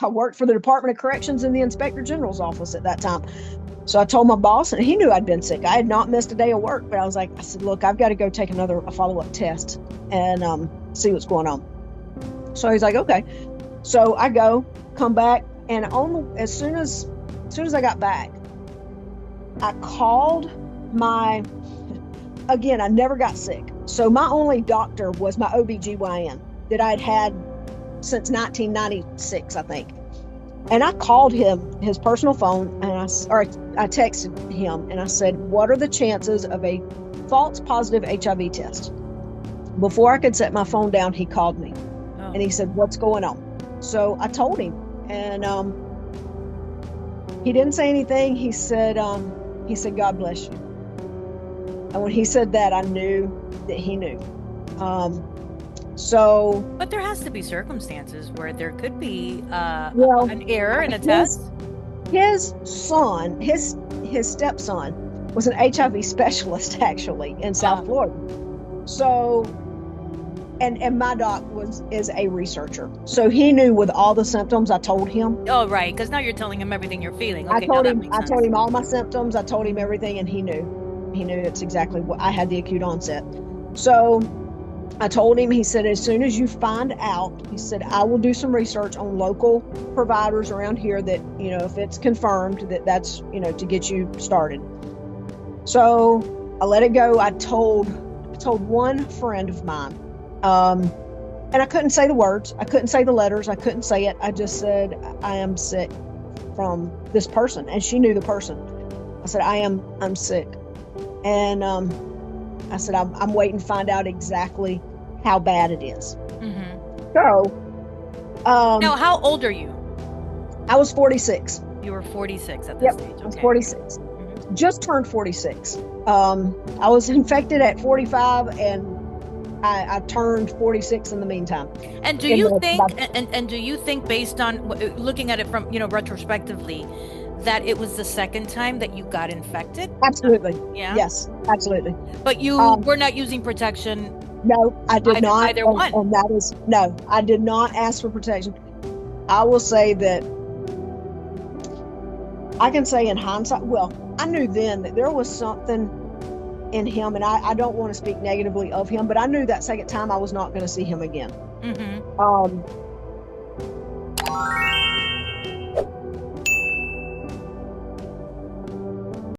I worked for the Department of Corrections in the Inspector General's office at that time. So I told my boss, and he knew I'd been sick. I had not missed a day of work, but I said, look, I've got to go take a follow-up test and see what's going on. So he's like, okay. So I go, come back, and as soon as I got back, I called again, I never got sick. So my only doctor was my OBGYN that I'd had since 1996, I think. And I called him, his personal phone, and I texted him and I said, what are the chances of a false positive HIV test? Before I could set my phone down, he called me and he said, what's going on? So I told him, and he didn't say anything. He said, God bless you. And when he said that, I knew that he knew. But there has to be circumstances where there could be an error in a test. His son, his stepson, was an HIV specialist actually in South Florida. So, and my doc is a researcher, so he knew with all the symptoms. I told him. Oh, right, because now you're telling him everything you're feeling. Okay, I told him all my symptoms. I told him everything, and he knew. He knew it's exactly what I had, the acute onset. So I told him, he said, as soon as you find out, he said, I will do some research on local providers around here that, if it's confirmed that's, to get you started. So I let it go. I told one friend of mine, and I couldn't say the words. I couldn't say the letters. I couldn't say it. I just said, I am sick from this person. And she knew the person. I said, I'm sick. And I said, I'm waiting to find out exactly how bad it is. Mm-hmm. So, now, how old are you? I was 46. You were 46 at this stage. Okay. I was 46. Mm-hmm. Just turned 46. I was infected at 45, and I turned 46 in the meantime. And do you think, and do you think, based on looking at it from retrospectively, that it was the second time that you got infected? Absolutely. Yeah. Yes, absolutely. But you were not using protection? No, I did not. Either one. And that is, no, I did not ask for protection. I will say that I can say in hindsight, well, I knew then that there was something in him, and I don't want to speak negatively of him, but I knew that second time I was not going to see him again. Mm-hmm.